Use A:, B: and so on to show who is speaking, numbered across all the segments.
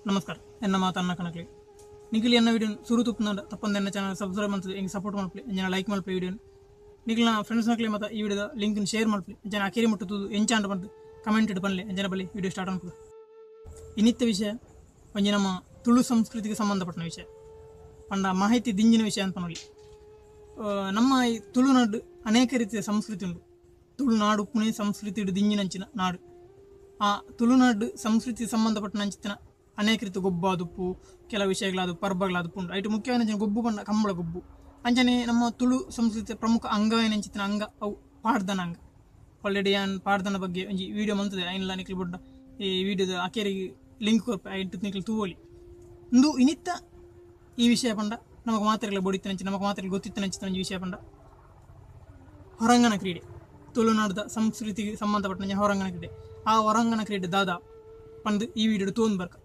A: ನಮಸ್ಕಾರ ಎನ್ನ ಮಾತನ್ನ ಕಣಕ್ಲಿ ನಿಖಿಲ್ ಎನ್ನ ವಿಡಿಯೋ ಸುರು ತುಪ್ಪನ ತಪ್ಪಂದ ಎನ್ನ ಚಾನಲ್ ಸಬ್ಸ್ಕ್ರೈಬ್ ಮಾಡ್ತೀವಿ ಹೆಂಗೆ ಸಪೋರ್ಟ್ ಮಾಡ್ಲಿ ಎಂಜನ ಲೈಕ್ ಮಾಡ್ಲಿ ವಿಡಿಯೋ ನಿಖಿಲ್ನ ಫ್ರೆಂಡ್ಸ್ ನಕ್ಲಿ ಮತ್ತು ಈ ವಿಡಿಯೋದ ಲಿಂಕ್ ಶೇರ್ ಮಾಡ್ಲಿ ಎಂಜನ ಅಕೇರಿ ಮುಟ್ಟುದು ಎಂಚಾಂಡ್ ಬಂದು ಕಮೆಂಟ್ ಬನ್ಲಿ ಎಂಜನ ಬಳಿ ವಿಡಿಯೋ ಸ್ಟಾರ್ಟ್ ಅನ್ಬೋದು ಇನ್ನಿತ್ತ ವಿಷಯ ಒಂಜಿ ನಮ್ಮ ತುಳು ಸಂಸ್ಕೃತಿಗೆ ಸಂಬಂಧಪಟ್ಟ ವಿಷಯ ಪಂಡ ಮಾಹಿತಿ ದಿಂಜಿನ ವಿಷಯ ಅಂತ ನೋಡಿ ನಮ್ಮ ಈ ತುಳುನಾಡು ಅನೇಕ ರೀತಿಯ ಸಂಸ್ಕೃತಿ ಉಂಟು. ತುಳುನಾಡು ಪುಣೆ ಸಂಸ್ಕೃತಿ ದಿಂಜಿನಂಚಿನ ನಾಡು. ಆ ತುಳುನಾಡು ಸಂಸ್ಕೃತಿ ಸಂಬಂಧಪಟ್ಟ ನಂಚಿನ ಅನೇಕ ರೀತಿ ಗೊಬ್ಬಾದುಪ್ಪು ಕೆಲವು ವಿಷಯಗಳಾದ ಪರ್ಬಗಳಾದಪ್ಪು ಉಂಟು. ಐಟು ಮುಖ್ಯವಾಗಿ ಗೊಬ್ಬು ಬಣ್ಣ ಕಂಬಳ ಗೊಬ್ಬು ಅಂಚನೆ ನಮ್ಮ ತುಳು ಸಂಸ್ಕೃತಿಯ ಪ್ರಮುಖ ಅಂಗವೇನಂಚಿನ ಅಂಗ ಅವು ಪಾಡ್ದನ ಅಂಗ. ಆಲ್ರೆಡಿ ಪಾಡ್ದನ ಬಗ್ಗೆ ಒಂಜಿ ವಿಡಿಯೋ ಮಂತದೆ ಐನ್ಲ ನಿಕ್ಲಿ ಬೊಡ್ಡ ಈ ವಿಡಿಯೋದ ಅಕೇರಿಗೆ ಲಿಂಕ್ ಕೊರ್ಪೆ ಐಟು ನಿಕ್ಲಿ ತೂವಲಿ ಇಂದು ಇನಿತ್ತ ಈ ವಿಷಯ ಪಂಡ ನಮಗೆ ಮಾತ್ರೆಗಳ ಬೊಡಿತನಂಚಿ ನಮಗೆ ಮಾತ್ರೆಗಳು ಗೊತ್ತಿತ್ತನಂಚಿನ ಒಂದು ವಿಷಯ ಪಂಡ ಹೊರಾಂಗಣ ಕ್ರೀಡೆ. ತುಳುನಾಡದ ಸಂಸ್ಕೃತಿಗೆ ಸಂಬಂಧಪಟ್ಟ ಹೊರಾಂಗಣ ಕ್ರೀಡೆ. ಆ ಹೊರಾಂಗಣ ಕ್ರೀಡೆ ದಾದ ಪಂದು ಈ ವಿಡಿಯೋ ತೋಂದು ಬರ್ಕ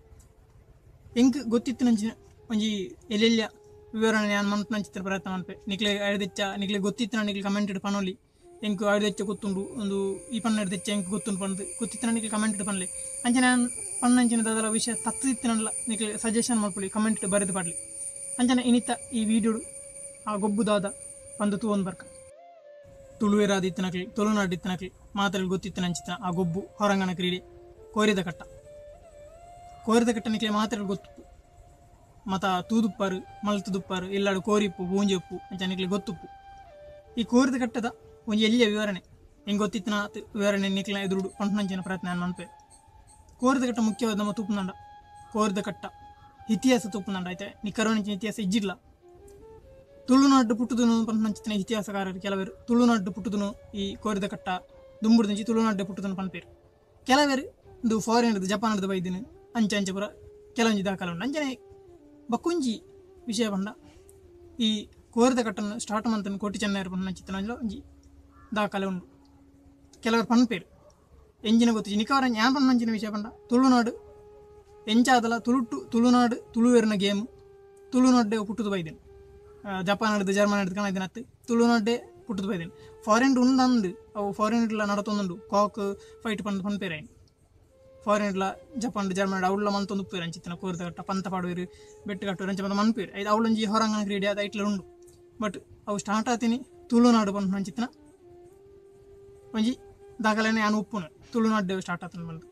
A: ಹೆಂಗೆ ಗೊತ್ತಿತ್ತನಂಚಿನ ಒಂಜಿ ಎಲ್ಲೆಲ್ಲ ವಿವರಣೆ ನಾನು ಮಂತ್ನಂಚಿತ್ರ ಪ್ರಯತ್ನ ಮಾಡ್ಪೆ. ನಿಕ್ಲೆ ಐದೆಚ್ಚ ನಿಕ್ಲೆ ಗೊತ್ತಿತ್ತು ನಿಕ್ಲೆ ಕಮೆಂಟೆಡ್ ಪನೋಲಿ ಹೆಂಗೆ ಐದೆಚ್ಚ ಗೊತ್ತುಂಡು ಒಂದು ಈ ಪನ್ನ ಹಿಡ್ದೆಚ್ಚ ಹೆಂಗೆ ಗೊತ್ತುಂಡು ಪಂದು ಗೊತ್ತಿತ್ತು ನಿಕ್ಲೆ ಕಮೆಂಟೆಡ್ ಪನ್ಲೆ ಅಂಚೆ ನಾನು ಪನ್ನಂಚಿನ ಅದರ ವಿಷಯ ತತ್ತಿತ್ತಿನಲ್ಲ ನಿಕ್ಲೆ ಸಜೆಷನ್ ಮಾಡ್ಕೊಳ್ಳಿ ಕಮೆಂಟ್ ಬರೆದು ಪಡ್ಲಿ ಅಂಚನೆ ಇನಿತ್ತ ಈ ವಿಡಿಯೋ ಆ ಗೊಬ್ಬುದಾದ ಪಂದು ತೂವೊಂದು ಬರ್ಕ ತುಳುವೆರಾದಿತ್ತಿನಕ್ಲಿ ತುಳುನಾಡಿತ್ತಿನಕ್ಲಿ ಮಾತ್ರ ಗೊತ್ತಿತ್ತು ನಂಚಿನ ಆ ಗೊಬ್ಬು ಹೊರಾಂಗಣ ಕ್ರೀಡೆ ಕೋರಿದ ಕಟ್ಟ. ಕೋರಿದ ಕಟ್ಟ ನಿಕ್ಲೆ ಮಾತ್ರ ಗೊತ್ತು ಮತ ತೂದುಪ್ಪಾರು ಮಲ್ತುದುಪ್ಪಾರು ಎಲ್ಲಾಡು ಕೋರಿಪ್ಪು ಬೂಂಜಿ ಉಪ್ಪು ಅಂಚ ನಿಕ್ಲೆ ಗೊತ್ತುಪ್ಪು. ಈ ಕೋರಿದ ಕಟ್ಟದ ಒಂದು ಎಲ್ಲಿಯ ವಿವರಣೆ ಹೆಂಗೆ ಗೊತ್ತಿತ್ತಿನ ವಿವರಣೆ ನಿಕ್ಲೆ ಎದುರು ಪಂಟನಂಚಿನ ಪ್ರಯತ್ನ ನಾನು ಮಂಪೆ. ಕೋರಿದ ಕಟ್ಟ ಮುಖ್ಯವಾದ ನಮ್ಮ ತೂಪುನಂಡ ಕೋರಿದ ಕಟ್ಟ ಇತಿಹಾಸ ತೂಪುನಂಡ ಐತೆ ನಿಖರವಣಿನ ಇತಿಹಾಸ ಇಜ್ಜಿಲ್ಲ. ತುಳುನಾಡು ಪುಟ್ಟುದನು ಪಂಪನಂಚಿನ ಇತಿಹಾಸಕಾರರು ಕೆಲವರು ತುಳುನಾಡು ಪುಟ್ಟುದನು ಈ ಕೋರಿದ ಕಟ್ಟ ದುಂಬುಡ್ದಿಂಚಿ ತುಳುನಾಡು ಪುಟ್ಟುದನು ಪನ್ಪೇರು. ಕೆಲವರು ಇದು ಫಾರಿನ್ ಜಪಾನದ ಬೈದಿನ ಅಂಚೆ ಅಂಚೆ ಪುರ ಕೆಲವೊಂದು ದಾಖಲೆ ಉಂಟು. ಅಂಚನೆ ಬಕ್ಕುಂಜಿ ವಿಷಯ ಬಂಡ ಈ ಕೋರಿದ ಕಟ್ಟನ್ನು ಸ್ಟಾರ್ಟ್ ಮಂತನ ಕೋಟಿ ಚೆನ್ನೈರು ಪಂಪನಂಚಿನ ಒಂಜಿ ದಾಖಲೆ ಉಂಟು. ಕೆಲವರು ಪನ್ಪೇರು ಎಂಜಿನ ಗೊತ್ತಿಜಿ ನಿಖರ ಯಾನ್ ಪಂಪನಂಚಿನ ವಿಷಯ ಬಂಡ ತುಳುನಾಡು ಎಂಚಾದಲ ತುಳುನಾಡು ತುಳುವೇರಿನ ಗೇಮ್ ತುಳುನಾಡೆ ಪುಟ್ಟದು ಬೈದೇನು ಜಪಾನ್ ಹಿಡಿದು ಜರ್ಮನ್ ಹಿಡಿದು ಕಾಣಿದ್ದೇನೆ ಅತ್ತು ತುಳುನಾಡೆ ಪುಟ್ಟದು ಬೈದೇನು. ಫಾರಿನ್ ಉಂದಂದು ಅವು ಫಾರಿನ್ ಇಡ್ಲ ನಡತೊಂದುಂಡು ಕಾಕ್ ಫೈಟ್ ಪಂದು ಪನ್ಪೇರ ಫಾರಿನ್ ಇಡ್ಲ ಜಪಾನ್ ಜರ್ಮನ್ ಅವಳ ಮಂತೊಂದು ಉಪ್ಪೇರು ಅಂಚಿತ್ತಿನ ಕೋರಿದ ಕಟ್ಟ ಪಂತ ಪಾಡುವೇರು ಬೆಟ್ಟು ಕಟ್ಟುವರು ಅಂಚೆ ಬಂದು ಮನ್ಪೇರು ಐದು ಅವಳೊಂಜಿ ಹೊರಾಂಗಣ ಕ್ರೀಡೆ ಅದು ಐಟ್ಲ ಉಂಡು. ಬಟ್ ಅವು ಸ್ಟಾರ್ಟ್ ಆತೀನಿ ತುಳುನಾಡು ಪಂದು ಅಂಚಿತ್ತಿನ ಒಂಜಿ ದಾಖಲೆನೇ ನಾನು ಉಪ್ಪುನು ತುಳುನಾಡು ಸ್ಟಾರ್ಟ್ ಆತನ ಬಂದು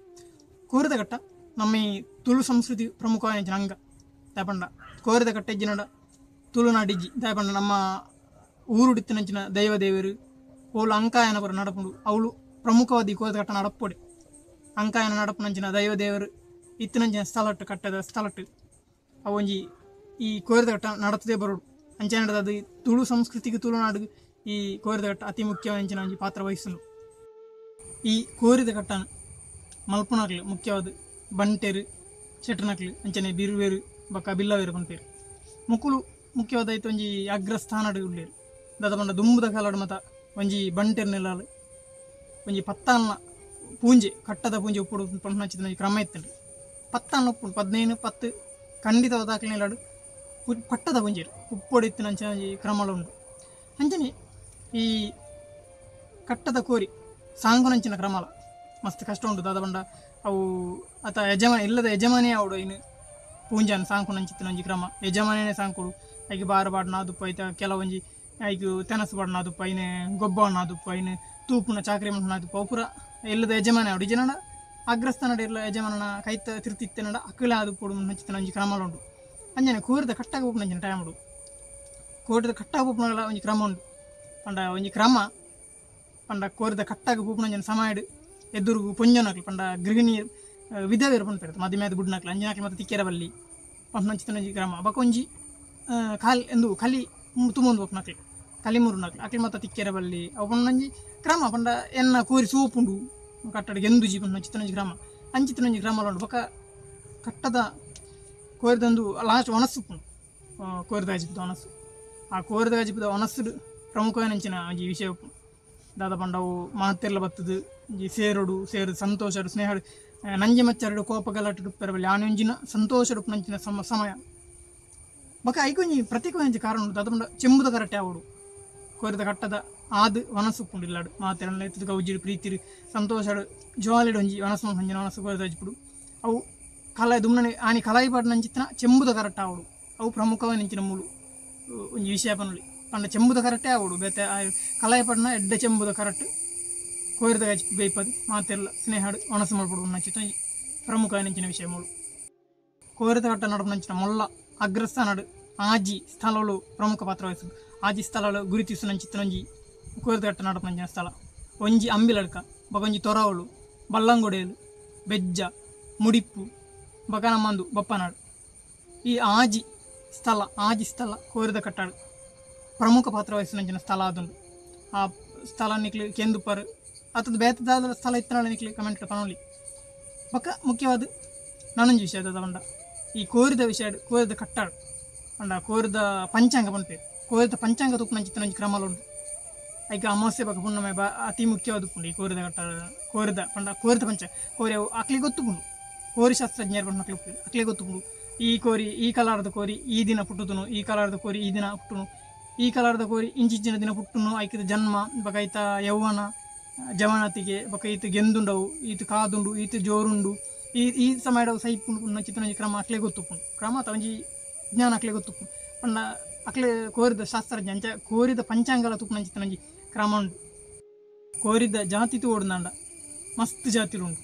A: ಕೋರಿದ ಕಟ್ಟ ನಮ್ಮ ಈ ತುಳು ಸಂಸ್ಕೃತಿ ಪ್ರಮುಖವಾದ ಅಂಗ ದಾಪಂಡ ಕೋರಿದ ಕಟ್ಟ ಇಜ್ಜಿನಡ ತುಳುನಾಡಿಜ್ಜಿ ದಾಪಂಡ ನಮ್ಮ ಊರುಡಿತ್ತಿನಂಚಿನ ದೈವದೇವರು ಅವಳು ಅಂಕಾಯನ ಪರ ನಡಪುಂಡು ಅವಳು ಪ್ರಮುಖವಾದ ಈ ಕೋರಿದ ಕಟ್ಟ ನಡಪೊಡೆ ಅಂಕಾಯನ ನಡಪುನಂಚಿನ ದೈವದೇವರು ಇತ್ತಿನಂಚಿನ ಸ್ಥಳಟ್ಟು ಕಟ್ಟದ ಸ್ಥಳಟ್ಟು ಅವೊಂಜಿ ಈ ಕೋರಿದ ಕಟ್ಟ ನಡತದೇ ಬರೋಡು ಅಂಚೆ ನಡೆದ ತುಳು ಸಂಸ್ಕೃತಿಗೆ ತುಳುನಾಡು ಈ ಕೋರಿದ ಕಟ್ಟ ಅತಿ ಮುಖ್ಯವಾದ ಒಂಜಿ ಪಾತ್ರ ವಹಿಸುಂಡು. ಈ ಕೋರಿದ ಕಟ್ಟನ ಮಲ್ಪುನಕ್ಲು ಮುಖ್ಯವಾದ ಬಂಟೆರು ಶೆಟ್ರನಕ್ಲು ಅಂಚನೆ ಬಿರುವೇರು ಬಕ್ಕ ಬಿಲ್ಲವೇರು ಪನ್ಪೇರು ಮುಕ್ಕುಲು ಮುಖ್ಯವಾದ ಒಂಜಿ ಅಗ್ರಸ್ಥಾನಡು ಉಳ್ಳೇರು ದಾದ ಪಂಡ ದುಂಬುದ ಕಾಲಡು ಮತ ಒಂಜಿ ಬಂಟೆರ್ ನೆಲ್ಲಾಳು ಒಂಜಿ ಪತ್ತಾಲ್ನ ಪೂಂಜೆ ಕಟ್ಟದ ಪೂಂಜೆ ಉಪ್ಪುಡು ಪಂಪನಂಚಿನ ಕ್ರಮ ಇತ್ತಂಡು ಪತ್ತಾಲ್ನ ಉಪ್ಪುಂಡು 15-10 ಖಂಡಿತವಾದ ದಾಖಲೆ ನೆಲ್ಲಾಡು ಪಟ್ಟದ ಪೂಂಜೆರು ಉಪ್ಪೊಡು ಇತ್ತಿನಂಚಿನ ಒಂಜಿ ಕ್ರಮಗಳು ಉಂಟು. ಅಂಚನೆ ಈ ಕಟ್ಟದ ಕೋರಿ ಸಾಂಗುನಂಚಿನ ಕ್ರಮಲ ಮಸ್ತ್ ಕಷ್ಟ ಉಂಟು ದಾದ ಪಂಡ ಅವು ಆತ ಇಲ್ಲದ ಯಜಮಾನೇ ಅವಡು ಇನ್ನು ಪೂಂಜಾನ ಸಾಂಕುನಂಚಿತ್ತಿನ ಒಂಜಿ ಕ್ರಮ ಯಜಮಾನೇ ಸಾಂಕುಡು ಐಗೆ ಬಾರ ಬಾಡ್ನ ಆದುಪ್ಪ ಐತ ಕೆಲವೊಂಜಿ ಐದು ತೆನಸು ಬಾಡ್ನ ಆದುಪ್ಪ ಐನೆ ಗೊಬ್ಬಣ್ಣ ಆದುಪ್ಪ ಐನು ತೂಪುನ ಚಾಕ್ರಿ ಮಣ್ಣ ಆದುಪ್ಪ ಅವು ಪೂರ ಇಲ್ಲದ ಯಜಮಾನೇ ಅವಡು ಇಜನಡ ಅಗ್ರಸ್ಥಾನಡ ಇಲ್ಲ ಯಜಮಾನನ ಕೈತ ತಿರ್ತಿತ್ತನಡ ಅಕ್ಕಲೆ ಆದುಪ್ಪಡು ಹಂಚಿತ್ತಿನ ಒಂಜಿ ಕ್ರಮಗಳು ಉಂಟು. ಅಂಜನೆ ಕೋರಿದ ಕಟ್ಟಾಗ ಉಪ್ಪು ನಂಚಿನ ಟೈಮ್ ಉಂಟು ಕೋರಿದ ಕಟ್ಟಾಗ ಉಪ್ಪುನಗಳ ಒಂಜಿ ಕ್ರಮ ಉಂಟು ಪಂಡ ಒಂಜಿ ಕ್ರಮ ಪಂಡ ಕೋರಿದ ಕಟ್ಟಾಗ ಉಪ್ಪು ನಂಚಿನ ಸಮಯಡು ಎದುರು ಪೊಂಜನಕ್ಲು ಪಂಡ ಗೃಹಿಣಿಯರು ವಿಧವೇರು ಪನ್ಪೇರು ಮದುವೆ ಬುಡ್ನಕ್ಲು ಅಂಜನಕ್ಲು ಮತ್ತು ತಿಕ್ಕೆರ ಬಲ್ಲಿ ಪಂಪನಂಚಿನ ಗ್ರಾಮ ಬಕೊಂಜಿ ಕಾಲ್ ಎಂದು ಕಲಿ ತುಂಬೊಂದು ಒಪ್ಪನಕ್ಲು ಕಲಿ ಮೂರು ನಕ್ಲು ಅಕ್ಲಿ ಮತ್ತು ತಿಕ್ಕೆರ ಬಲ್ಲಿ ಅವು ಪಂಡಂಜಿ ಕ್ರಮ ಪಂಡ ಎನ್ನ ಕೋರಿ ಸೋಪುಂಡು ಕಟ್ಟಡಿಗೆ ಎಂದುಜಿ ಪಂಪನಂಚಿನ ಗ್ರಾಮ ಅಂಚಿತ್ತಿನೊಂಜಿ ಗ್ರಾಮ ಉಂಡು ಬೊಕ್ಕ ಕಟ್ಟದ ಕೋರಿದಂದು ಲಾಸ್ಟ್ ಒಣಸುಪ್ಪುಂಡು ಕೋರಿದ ಗಜಿಪದ ಒಣಸು ಆ ಕೋರಿದ ಗಜಿಪದ ಒಣಸುಡು ಪ್ರಮುಖವಾದಂಚಿನ ಒಂಜಿ ವಿಷಯ ಉಪ್ಪು ದಾದ ಪಂಡವು ಮಾತೆಲ್ಲ ಬತ್ತದು ಸೇರೋಡು ಸೇರು ಸಂತೋಷಡು ಸ್ನೇಹಡು ನಂಜಿ ಮಚ್ಚರಡು ಕೋಪ ಗಲಾಟು ಪೆರಬಲ್ಲಿ ಆನೊಂಜಿನ ಸಂತೋಷಡು ನಂಚಿನ ಸಮಯ ಬಕ ಐಕೊಂಜಿ ಪ್ರತ್ಯೇಕವಾಗಿ ಕಾರಣ ಉಂಟು ದಾದ ಪಂಡ ಚೆಂಬುದ ಕರಟೆ ಅವಡು ಕೋರಿದ ಕಟ್ಟದ ಆದು ವನಸುಪ್ಪುಂಡು ಇಲ್ಲಾಡು ಮಾತೆಲ್ಲ ಎತ್ತದ ಗೌಜಿಡು ಪ್ರೀತಿರು ಸಂತೋಷಡು ಜೋಲಿಡು ಒಂಜಿ ವನಸು ಹೊಂಜಿನ ವನಸು ಕೋರಿದ ಹಚ್ಬಿಡು ಅವು ಕಲಾಯಿ ದುಮ್ನನೆ ಆನಿ ಕಲಾಯಿ ಪಾಡು ನಂಚಿತ್ತಿನ ಚೆಂಬುದ ಕರೆಕ್ಟ್ ಆವಡು ಅವು ಪ್ರಮುಖವಾಗಿ ನಿಂಚಿನ ಮೂಲು ಒಂಜಿ ವಿಷಯ ಪನೊಲಿ ಪಂಡ ಚೆಂಬುದ ಕರೆಕ್ಟೇ ಆವಡು ಬೇತೆ ಕಲಾಯಿ ಪಾಡ್ನ ಎಡ್ಡೆ ಚೆಂಬುದ ಕರೆಕ್ಟ್ ಕೋರಿದ ಗಚ್ಚಿ ಬೇಯ್ಪದು ಮಾತೆಲ್ಲ ಸ್ನೇಹಾಡು ಒಣಸು ಮಾಡ್ಬಿಡು ನಂಚಿತ್ತ ಪ್ರಮುಖ ನಿಂಚಿನ ವಿಷಯ ಮೂಲು ಕೋರಿದ ಕಟ್ಟ ನಡುಪು ನಂಚಿನ ಮೊಲ್ಲ ಅಗ್ರಸ್ಥಾನಡು ಆಜಿ ಸ್ಥಳಗಳು ಪ್ರಮುಖ ಪಾತ್ರ ವಹಿಸುದು ಆಜಿ ಸ್ಥಳಗಳು ಗುರುತಿಸು ನಂಚಿತ್ತನೊಂಜಿ ಕೋರಿದ ಕಟ್ಟ ನಡುಪು ನಂಚಿನ ಸ್ಥಳ ಒಂಜಿ ಅಂಬಿಲಡ್ಕ ಬಗೊಂಜಿ ತೊರವಳು ಬಲ್ಲಂಗೊಡೆಯಲು ಬೆಜ್ಜ ಮುಡಿಪ್ಪು ಬಗನಮ್ಮಂದು ಬಪ್ಪನಾಡು ಈ ಆಜಿ ಸ್ಥಳ ಕೋರಿದ ಕಟ್ಟಾಡು ಪ್ರಮುಖ ಪಾತ್ರ ವಹಿಸಿನ ಸ್ಥಳ ಅದುಂಡು ಆ ಸ್ಥಳ ನಿಕ್ಲಿ ಕೆಂದುಪರ್ ಅತದ ಬೇತದಾದ ಸ್ಥಳ ಇತ್ತನಾಳ ನಿಕ್ಲಿ ಕಮೆಂಟ್ ಪನೊಲಿ ಬೊಕ್ಕ ಮುಖ್ಯವಾದ ನಾನೊಂದು ವಿಷಯ ಅದ ಬಂಡ ಈ ಕೋರಿದ ವಿಷಯ ಕೋರಿದ ಕಟ್ಟಾಡು ಅಂಡ ಕೋರಿದ ಪಂಚಾಂಗ ಪನ್ಪೇರು ಕೋರಿದ ಪಂಚಾಂಗ ತುಪ್ಪುನಂಚಿತ್ತನೊಂಜಿ ಕ್ರಮಲು ಉಂಟು ಈಗ ಅಮಾವಾಸ್ಯೆ ಬಗ್ಗೆ ಹುಣ್ಣಿಮೆ ಅತಿ ಮುಖ್ಯವಾದ ಪುಂಡು ಈ ಕೋರಿದ ಕಟ್ಟ ಕೋರಿದ ಪಂಡ ಕೋರಿದ ಪಂಚಾಂಗ ಕೋರಿ ಅವು ಅಕ್ಲಿಗೆ ಗೊತ್ತುಪುಂಡು ಕೋರಿ ಶಾಸ್ತ್ರಜ್ಞರು ಬಂದು ಮಕ್ಳು ಅಕ್ಲಿಗೆ ಗೊತ್ತುಪುಂಡು ಈ ಕೋರಿ ಈ ಕಲಾರದ ಕೋರಿ ಈ ದಿನ ಪುಟ್ಟುತುನು ಈ ಕಲಾರದ ಕೋರಿ ಈ ದಿನ ಹುಟ್ಟುನು ಈ ಕಲಾರದ ಕೋರಿ ಇಂಚಿನ ದಿನ ಹುಟ್ಟುನು ಐಕದ ಜನ್ಮ ಬಕ ಈತ ಯೌವನ ಜವನತಿಗೆ ಬಕ ಈತ ಗೆಂದುಂಡವು ಈತ ಕಾದುಂಡು ಈತ ಜೋರುಂಡು ಈ ಸಮಯದವು ಸೈಪುಂಡು ನಚ್ಚಿತನೊಂಜಿ ಕ್ರಮ ಅಕ್ಲೆ ಗೊತ್ತುಪುಂಡು ಕ್ರಮ ಅಥವಾ ಒಂಜಿ ಜ್ಞಾನ ಅಕ್ಲೆ ಗೊತ್ತುಪುಂಡು ಪಂಡ ಅಕ್ಲೆ ಕೋರಿದ ಶಾಸ್ತ್ರಜ್ಞ ಅಂಚ ಕೋರಿದ ಪಂಚಾಂಗಲ ತುಪ್ಪು ನಂಚಿತನೊಂಜಿ ಕ್ರಮ ಉಂಡು ಕೋರಿದ ಜಾತಿ ತೋಡುಂಡ ಮಸ್ತ್ ಜಾತಿಲು ಉಂಡು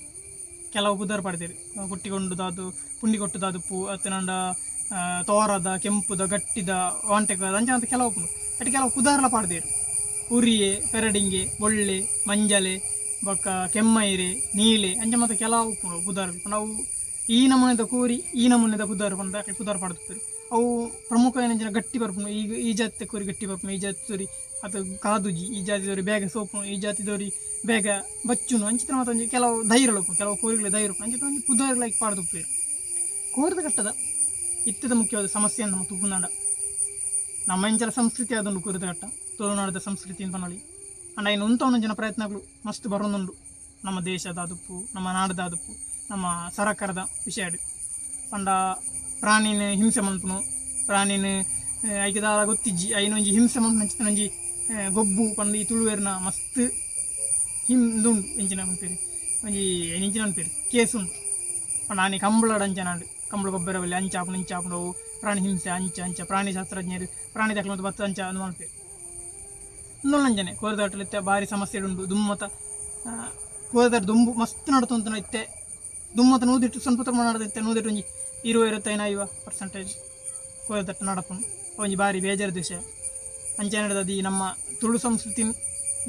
A: ಕೆಲವು ಪುದರ್ ಪಡ್ದೇರು ಕುಟ್ಟಿಕೊಂಡು ದಾದು ಪುಂಡಿ ಕೊಟ್ಟುದಾದು ಪೂ ಅತ್ತನಂಡ ತೋರದ ಕೆಂಪುದ ಗಟ್ಟಿದ ವಾಂಟೆಕದ ಅಂಚ ಅಂತ ಕೆಲವು ಪುಂಡು ಅಟ್ಟು ಕೆಲವು ಪುದಾರ್ಲ ಪಾಡ್ದೇರು ಉರಿಯೆ ಪೆರಡಿಂಗೆ ಒಳ್ಳೆ ಮಂಜಲೆ ಬೊಕ್ಕ ಕೆಮ್ಮೈರೆ ನೀಲೆ ಅಂಚ ಮತ್ತು ಕೆಲವು ಪುಂಡು ಪುದಾರ್ ಅವು ಈ ನಮೂನೆದ ಕೋರಿ ಈ ನಮೂನೆದ ಪುದಾರ್ ಬಂದ ಪುದಾರ್ ಪಡ್ತಾರೆ ಅವು ಪ್ರಮುಖ ಏನಂಚಿನ ಗಟ್ಟಿ ಬರ್ಪುಂಡು ಈಗ ಈ ಜಾತಿ ಕೋರಿ ಗಟ್ಟಿ ಬರ್ಪುಂಡು ಈ ಜಾತಿ ತೋರಿ ಅದು ಕಾದುಜಿ ಈ ಜಾತಿದವ್ರಿ ಬೇಗ ಸೋಪುನು ಈ ಜಾತಿದವ್ರಿ ಬೇಗ ಬಚ್ಚುನು ಅಂಚಿತ ಮತ್ತೊಂದು ಕೆಲವು ಧೈರ್ಯ ಕೆಲವು ಕೋರಿಗಳ ಧೈರ್ಯ ಅಂಚಿತ ಒಂದು ಪುದಾರ್ಗಳಿಗೆ ಪಾಡ್ದುಪ್ಪೇರು ಕೋರಿದ ಕಟ್ಟದ ಇತ್ತದ ಮುಖ್ಯವಾದ ಸಮಸ್ಯೆ ನಮ್ಮ ತುಪ್ಪುನಾಡ ನಮ್ಮ ಇಂಚಲ ಸಂಸ್ಕೃತಿ ಅದೊಂದು ಕೋರಿದ ಕಟ್ಟ ತುಳುನಾಡದ ಸಂಸ್ಕೃತಿ ಅಂತ ಪನೊಲಿ ಅಂಡ ಇನ್ನು ಒಂದೊಂದು ಜನ ಪ್ರಯತ್ನಗಳು ಮಸ್ತ್ ಬರೋದುಂಡು ನಮ್ಮ ದೇಶದ ಅದುಪ್ಪು ನಮ್ಮ ನಾಡದ ಅದುಪ್ಪು ನಮ್ಮ ಸರಕಾರದ ವಿಷಯ ಪಂಡ ಪ್ರಾಣಿನ ಹಿಂಸೆ ಮಲ್ಪುನು ಪ್ರಾಣಿನ ಐಕದಾಲ ಗೊತ್ತಿಜ್ಜಿ ಐನೊಂಜಿ ಹಿಂಸೆ ಮಲ್ಪು ನಂಚಿನೊಂಜಿ ಗೊಬ್ಬು ಪಂಡ ಈ ತುಳುವೇರ್ನ ಮಸ್ತ್ ಹಿಂದುಂಡು ಎಂಚಿನ ಅನ್ಪೇರಿ ಒಂಜಿ ಎಂಚಿನ ಅನ್ಪೇರಿ ಕೇಸ್ ಉಂಟು ಪಂಡ ಆನೆ ಕಂಬಳಡ ಅಂಚನಾಡು ಕಂಬಳ ಗೊಬ್ಬರ ಬಲ್ಲಿ ಅಂಚಾಪುನು ಇಂಚಾಪುನು ಪ್ರಾಣಿ ಹಿಂಸೆ ಅಂಚ ಪ್ರಾಣಿ ಶಾಸ್ತ್ರಜ್ಞರು ಪ್ರಾಣಿ ದಾಖಲೆ ಮತ್ತು ಬತ್ತ ಅಂಚ ಅದು ಮಲ್ಪೇರಿ ಇನ್ನೊಂದಂಜನೆ ಕೋರಿದಾಟಲಿತ್ತೆ ಭಾರಿ ಸಮಸ್ಯೆ ಉಂಟು ದುಮ್ಮತ ಕೋರಿದಾಟ ದುಂಬು ಮಸ್ತ್ ನಡ್ತಂತ ಇತ್ತೆ ದುಮ್ಮತ ನೂದಿಟ್ಟು ಸ್ವಲ್ಪ ತುಂಬ ನಡೆದಿತ್ತೆ ನೂದಿಟ್ಟು ಒಂಜಿ 20-25% ಕೋರಿದಾಟ ನಡಪುನು ಒಂಜಿ ಭಾರಿ ಬೇಜಾರದ ವಿಷಯ ಅಂಚೆ ನಡೆದದು ಈ ನಮ್ಮ ತುಳು ಸಂಸ್ಕೃತಿ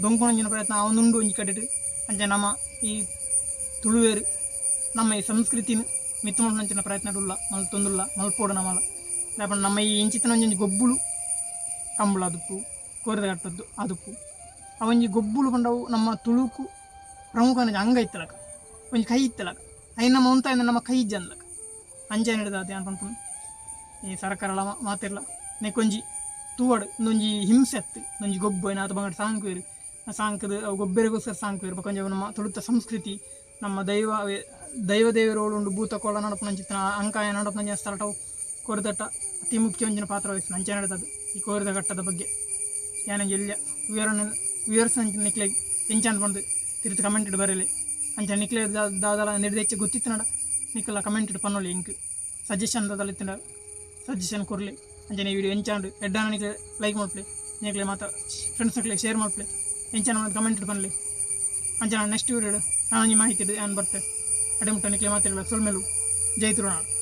A: ದೊಂಕೊಣಂಜಿನ ಪ್ರಯತ್ನ ಅವನುಂಡು ಒಂಜಿ ಕಡೆಡು ಅಂಚೆ ನಮ್ಮ ಈ ತುಳುವೇರು ನಮ್ಮ ಈ ಸಂಸ್ಕೃತಿನ ಮಿತ್ತುಮಂಚಿನ ಪ್ರಯತ್ನಡುಲ್ಲ ಮಲ್ತೊಂದುಲ್ಲ ಮಲ್ಪೋಡು ನಮ್ಮಲ್ಲ ಲೇಪಂಡ ನಮ್ಮ ಈ ಇಂಚಿತನ ಒಂಜಿ ಗೊಬ್ಬುಳು ಕಂಬಳ ಅದುಪ್ಪು ಕೋರಿದ ಕಟ್ಟದ್ದು ಅದುಪ್ಪು ಅವೊಂಜಿ ಗೊಬ್ಬುಳು ಪಂಡವು ನಮ್ಮ ತುಳುಕು ಪ್ರಮುಖ ಅಂಗ ಇತ್ತಲಕ ಒಂಜಿ ಕೈ ಇತ್ತಲಕ ಐ ನಮ್ಮ ಉಂತ ನಮ್ಮ ಕೈ ಇಜ್ಜನ್ಲಕ ಅಂಚೆ ನಡೆದ ಅದು ಅನ್ಪಂಪುನು ಈ ಸರ್ಕಾರ ಮಾತಿರ್ಲ ನೆಕ್ಕೊಂಜಿ ತೂವಡು ಇನ್ನೊಂಜಿ ಹಿಂಸೆ ಅತ್ತು ಇನ್ನೊಂಜಿ ಗೊಬ್ಬು ಏನಾದ ಬಂಗಡ ಸಾಂಕುವೇರು ಸಾಂಕದ ಅವು ಗೊಬ್ಬರಿಗೋಸ್ಕರ ಸಾಂಕುವೇರು ಕೊಂಚ ನಮ್ಮ ತುಳುತ್ತ ಸಂಸ್ಕೃತಿ ನಮ್ಮ ದೈವದೇವರೋಳು ಭೂತ ಕೋಳ ನಡಪುನಂಚಿನ ಅಂಕಾಯ ನಡಪುನ ಸ್ಥಳಟವು ಕೋರಿದಟ್ಟ ಅತಿ ಮುಖ್ಯ ಒಂಜಿನ ಪಾತ್ರ ವಹಿಸಿನ ಅಂಚೆ ನಡೆದದು ಈ ಕೋರಿದ ಘಟ್ಟದ ಬಗ್ಗೆ ಏನಾಗಿ ಎಲ್ಲ ವಿವರಿಸ ನಿಕ್ಲೆ ಎಂಚಾನ್ ಬಂದು ತಿರುತು ಕಮೆಂಟ್ ಇಟ್ಟು ಬರಲಿ ಅಂಚ ನಿಕ್ಲೆ ದಾದಲ ನಿರ್ದೇಶ ಗೊತ್ತಿತ್ತು ನಡ ನಿಕ್ಲ ಕಮೆಂಟ್ ಇಟ್ಟು ಪನ್ನೊಳ್ಳಿ ಇಂಕ್ ಸಜೆಷನ್ ದಾದಲ ಇತ್ತಿನ ಸಜೆಷನ್ ಕೊರಲಿ ಅಂಚನೆ ಈ ವಿಡಿಯೋ ಎಂಚಾಂಡು ಎಡ್ಡಾನ ನಿಕ್ಲೆ ಲೈಕ್ ಮಾಡ್ಪ್ಲೆ ನಿಕ್ಲೆ ಮಾತಾ ಫ್ರೆಂಡ್ಸ್ ನಿಕ್ಲೆ ಶೇರ್ ಮಾಡ್ಪ್ಲೆ ಎಂಚಾನ ಮಾಡಿ ಕಮೆಂಟ್ ಇಟ್ಟು ಬನ್ನಲಿ ಅಂಚ ನಾನು ನೆಕ್ಸ್ಟ್ ವಿಡಿಯೋ ನಾನು ಮಾಹಿತಿ ಏನು ಬರ್ತೆ ಅಡೆ ಮುಟ್ಟ ನಿಕ್ಲೆ ಮಾತಿರಲ್ಲ ಸೊಲ್ಮೇಲು ಜೈ ತುಳುನಾಡು.